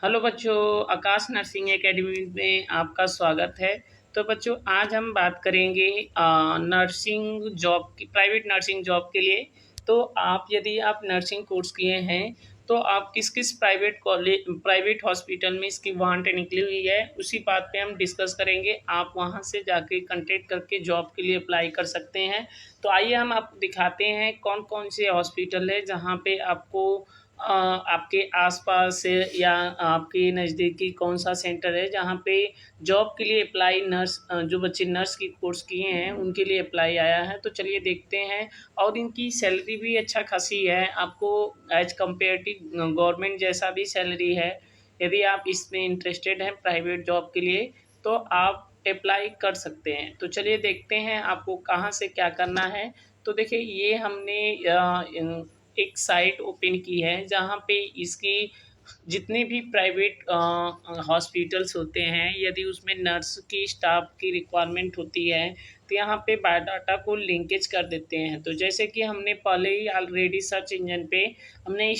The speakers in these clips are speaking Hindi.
हेलो बच्चों, आकाश नर्सिंग एकेडमी में आपका स्वागत है। तो बच्चों, आज हम बात करेंगे नर्सिंग जॉब की, प्राइवेट नर्सिंग जॉब के लिए। तो यदि आप नर्सिंग कोर्स किए हैं तो आप किस किस प्राइवेट हॉस्पिटल में इसकी वांट निकली हुई है, उसी बात पे हम डिस्कस करेंगे। आप वहां से जाके कांटेक्ट करके जॉब के लिए अप्लाई कर सकते हैं। तो आइए हम आपको दिखाते हैं कौन कौन से हॉस्पिटल है जहाँ पे आपको आपके आसपास से या आपके नज़दीकी कौन सा सेंटर है जहाँ पे जॉब के लिए अप्लाई जो बच्चे नर्स की कोर्स किए हैं उनके लिए अप्लाई आया है। तो चलिए देखते हैं। और इनकी सैलरी भी अच्छा खासी है, आपको एज कम्पेरेटिव गवर्नमेंट जैसा भी सैलरी है। यदि आप इसमें इंटरेस्टेड हैं प्राइवेट जॉब के लिए तो आप अप्लाई कर सकते हैं। तो चलिए देखते हैं आपको कहाँ से क्या करना है। तो देखिए, ये हमने एक साइट ओपन की है जहाँ पे इसकी जितने भी प्राइवेट हॉस्पिटल्स होते हैं, यदि उसमें नर्स की स्टाफ की रिक्वायरमेंट होती है तो यहाँ पे बायोडाटा को लिंकेज कर देते हैं। तो जैसे कि हमने पहले ही ऑलरेडी सर्च इंजन पे हमने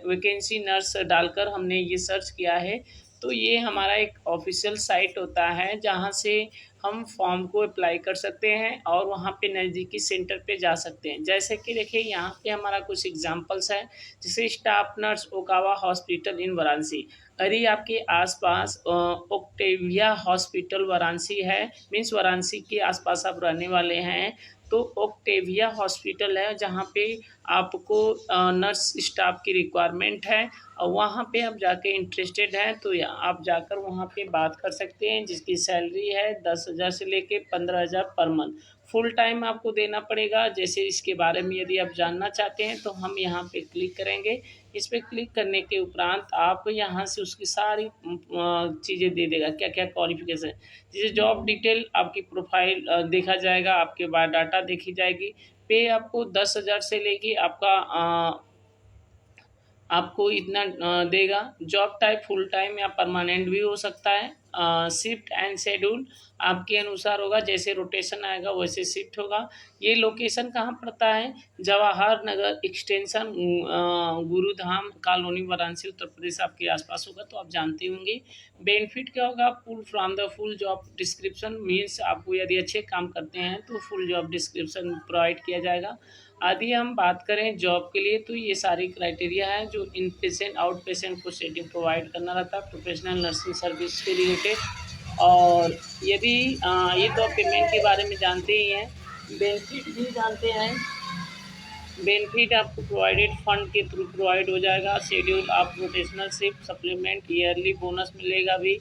वैकेंसी नर्स डालकर हमने ये सर्च किया है। तो ये हमारा एक ऑफिशियल साइट होता है जहाँ से हम फॉर्म को अप्लाई कर सकते हैं और वहाँ पे नज़दीकी सेंटर पे जा सकते हैं। जैसे कि देखिए, यहाँ पे हमारा कुछ एग्जांपल्स है, जैसे staff nurse Okawa hospital in Varanasi. यदि आपके आसपास ओक्टेविया हॉस्पिटल वाराणसी है, मीन्स वाराणसी के आसपास आप रहने वाले हैं, तो ओक्टेविया हॉस्पिटल है जहाँ पे आपको नर्स स्टाफ की रिक्वायरमेंट है। और वहाँ पे आप जाके इंटरेस्टेड हैं तो आप जाकर वहाँ पे बात कर सकते हैं, जिसकी सैलरी है 10,000 से लेके 15,000 पर मंथ। फुल टाइम आपको देना पड़ेगा। जैसे इसके बारे में यदि आप जानना चाहते हैं तो हम यहाँ पे क्लिक करेंगे। इस पे क्लिक करने के उपरांत आप यहाँ से उसकी सारी चीज़ें दे देगा, क्या क्या क्वालिफिकेशन। जैसे जॉब डिटेल, आपकी प्रोफाइल देखा जाएगा, आपके बायोडाटा देखी जाएगी। पे आपको 10,000 से लेके आपको इतना देगा। जॉब टाइप फुल टाइम या परमानेंट भी हो सकता है। शिफ्ट एंड शेड्यूल आपके अनुसार होगा, जैसे रोटेशन आएगा वैसे शिफ्ट होगा। ये लोकेशन कहाँ पड़ता है? जवाहर नगर एक्सटेंशन गुरुधाम कॉलोनी वाराणसी उत्तर प्रदेश आपके आसपास होगा, तो आप जानते होंगे। बेनिफिट क्या होगा? Full from the full job description, means आपको यदि अच्छे काम करते हैं तो फुल जॉब डिस्क्रिप्शन प्रोवाइड किया जाएगा। आदि हम बात करें जॉब के लिए तो ये सारी क्राइटेरिया है जो इन पेशेंट आउट पेशेंट को सेटिंग प्रोवाइड करना रहता है प्रोफेशनल नर्सिंग सर्विस के रिलेटेड। और यदि ये तो पेमेंट के बारे में जानते ही हैं, बेनिफिट भी जानते हैं। बेनिफिट आपको प्रोवाइडेड फंड के थ्रू प्रोवाइड हो जाएगा। शेड्यूल आप rotational shift supplement yearly bonus मिलेगा भी।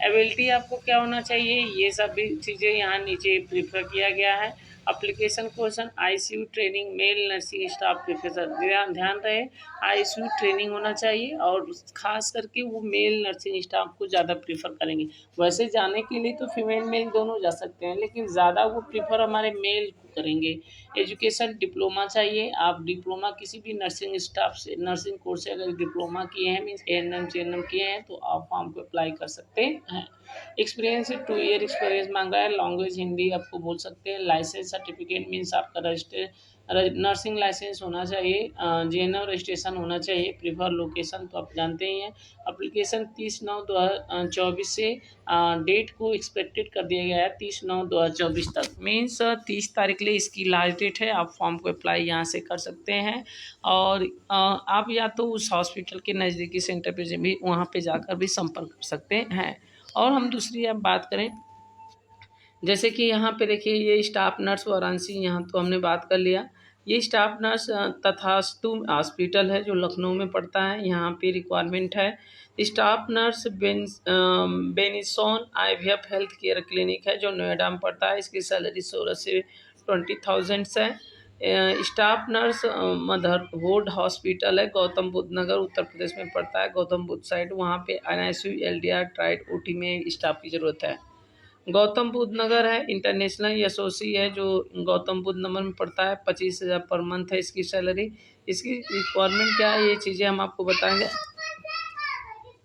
एबिलिटी आपको क्या होना चाहिए, ये सब भी चीज़ें यहाँ नीचे प्रीफर किया गया है। Application question ICU training male nursing staff professor, ध्यान ध्यान रहे, आईसीयू ट्रेनिंग होना चाहिए और खास करके वो मेल नर्सिंग स्टाफ को ज़्यादा प्रीफर करेंगे। वैसे जाने के लिए तो फीमेल मेल दोनों जा सकते हैं, लेकिन ज़्यादा वो प्रीफर हमारे मेल को करेंगे। एजुकेशन डिप्लोमा चाहिए, आप डिप्लोमा किसी भी नर्सिंग स्टाफ से नर्सिंग कोर्स से अगर डिप्लोमा किए हैं, मीन्स एएनएम जेएनएम किए हैं, तो आप फॉर्म को अप्लाई कर सकते हैं। एक्सपीरियंस 2 ईयर एक्सपीरियंस मांगा है। लैंग्वेज हिंदी आपको बोल सकते हैं। लाइसेंस सर्टिफिकेट मीन्स आपका रजिस्टर नर्सिंग लाइसेंस होना चाहिए। जेएनएम रजिस्ट्रेशन होना चाहिए। प्रीफर लोकेशन तो आप जानते ही हैं। अप्लीकेशन 30/9/2024 से डेट को एक्सपेक्टेड कर दिया गया है 30/9/2024 तक, मीन्स 30 तारीख के लिए इसकी लास्ट डेट है। आप फॉर्म को अप्लाई यहाँ से कर सकते हैं। और आप या तो उस हॉस्पिटल के नज़दीकी सेंटर पे भी वहाँ पे जाकर भी संपर्क कर सकते हैं। और हम दूसरी अब बात करें, जैसे कि यहाँ पे देखिए, ये स्टाफ नर्स वाराणसी, यहाँ तो हमने बात कर लिया। ये स्टाफ नर्स तथास्तु हॉस्पिटल है जो लखनऊ में पड़ता है, यहाँ पे रिक्वायरमेंट है। Staff nurse Benison IVF health care clinic है जो नोएडा में पड़ता है। इसकी सैलरी 16 से 20,000 है। स्टाफ नर्स मदरहुड हॉस्पिटल है, गौतम बुद्ध नगर उत्तर प्रदेश में पड़ता है, गौतम बुद्ध साइड। वहाँ पे एनआईसीयू एलडीआर ट्राइड ओटी में स्टाफ की ज़रूरत है। गौतम बुद्ध नगर है, इंटरनेशनल एसोसी है जो गौतम बुद्ध नगर में पड़ता है। 25,000 पर मंथ है इसकी सैलरी। इसकी रिक्वायरमेंट क्या है, ये चीज़ें हम आपको बताएंगे।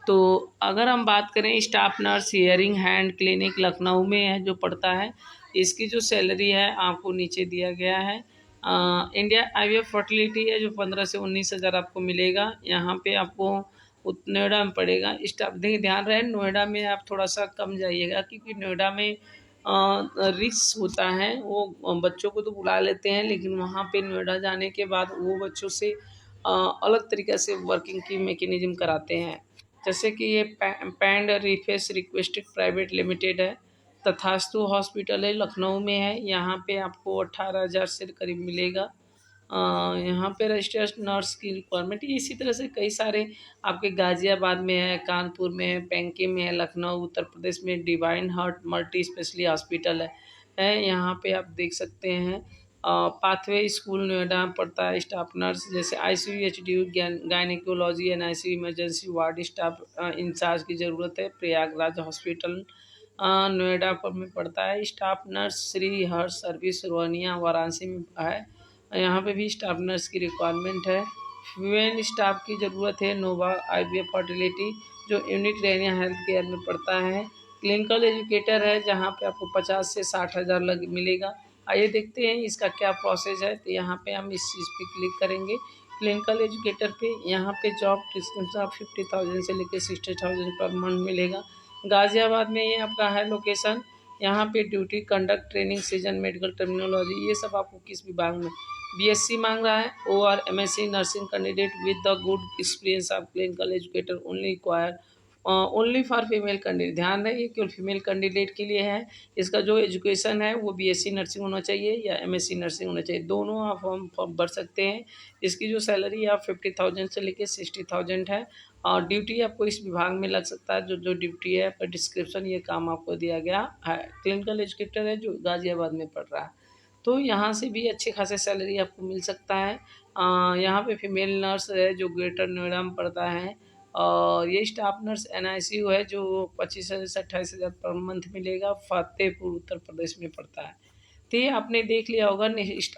तो अगर हम बात करें staff nurse hearing hand clinic Lucknow में है जो पड़ता है, इसकी जो सैलरी है आपको नीचे दिया गया है। इंडिया आईवीएफ फर्टिलिटी है जो 15 से 19,000 आपको मिलेगा। यहाँ पे आपको नोएडा में पड़ेगा। स्टाफ देखिए, ध्यान रहे नोएडा में आप थोड़ा सा कम जाइएगा, क्योंकि नोएडा में रिस्क होता है। वो बच्चों को तो बुला लेते हैं, लेकिन वहाँ पे नोएडा जाने के बाद वो बच्चों से अलग तरीक़े से वर्किंग की मैकेनिज़्म कराते हैं। जैसे कि ये पैंड रिफेस रिक्वेस्टेड प्राइवेट लिमिटेड है, तथास्तु हॉस्पिटल है, लखनऊ में है। यहाँ पे आपको 18,000 से करीब मिलेगा। यहाँ पे रजिस्टर्ड नर्स की रिक्वायरमेंट है। इसी तरह से कई सारे आपके गाज़ियाबाद में है, कानपुर में है, पेंकी में है, लखनऊ उत्तर प्रदेश में divine heart multi speciality hospital है। यहाँ पे आप देख सकते हैं। पाथवे स्कूल नोएडा में पड़ता है। स्टाफ नर्स जैसे ICU, HDU, gynaecology and ICU emergency ward staff in-charge की ज़रूरत है। प्रयागराज हॉस्पिटल नोएडा पर में पड़ता है। Staff nurse Shri Harsh service Rohania Varanasi में है। यहाँ पे भी स्टाफ नर्स की रिक्वायरमेंट है। फीमेल स्टाफ की ज़रूरत है। नोवा आईवीएफ फर्टिलिटी जो यूनिट रेनिया हेल्थ केयर में पड़ता है। क्लिनिकल एजुकेटर है, जहाँ पे आपको 50 से 60,000 लग मिलेगा। आइए देखते हैं इसका क्या प्रोसेस है। तो यहाँ पे हम इस चीज़ पे क्लिक करेंगे, क्लिनिकल एजुकेटर पे। यहाँ पे जॉब डिस्क्रिप्शन 50,000 से लेकर 60,000 पर मंथ मिलेगा। गाज़ियाबाद में ये आपका है लोकेशन। यहाँ पे duty conduct training season medical terminology ये सब आपको किस विभाग में बीएससी मांग रहा है। और MSc nursing candidate with the good experience of clinical educator only require only for female candidate. ध्यान रहे केवल फीमेल कैंडिडेट के लिए है। इसका जो एजुकेशन है वो बीएससी नर्सिंग होना चाहिए या एमएससी नर्सिंग होना चाहिए, दोनों आप फॉर्म भर सकते हैं। इसकी जो सैलरी आप 50,000 से लेकर 60,000 है। और ड्यूटी आपको इस विभाग में लग सकता है। जो ड्यूटी है पर डिस्क्रिप्शन ये काम आपको दिया गया है। क्लिनिकल एजुकेटर है जो गाज़ियाबाद में पढ़ रहा है, तो यहाँ से भी अच्छे खासे सैलरी आपको मिल सकता है। यहाँ पे फीमेल नर्स है जो ग्रेटर नोएडा में पड़ता है। और ये स्टाफ नर्स एनआईसीयू है जो 25,000 से 28,000 पर मंथ मिलेगा। फतेहपुर उत्तर प्रदेश में पड़ता है। तो ये आपने देख लिया होगा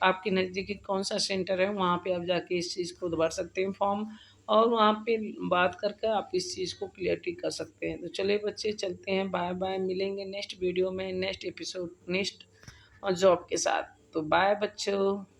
आपके नज़दीकी कौन सा सेंटर है, वहाँ पे आप जाके इस चीज़ को भर सकते हैं फॉर्म, और वहाँ पे बात करके आप इस चीज़ को क्लियरिटी कर सकते हैं। तो चलिए बच्चे, चलते हैं। बाय बाय, मिलेंगे नेक्स्ट वीडियो में, नेक्स्ट एपिसोड, नेक्स्ट जॉब के साथ। तो बाय बच्चों।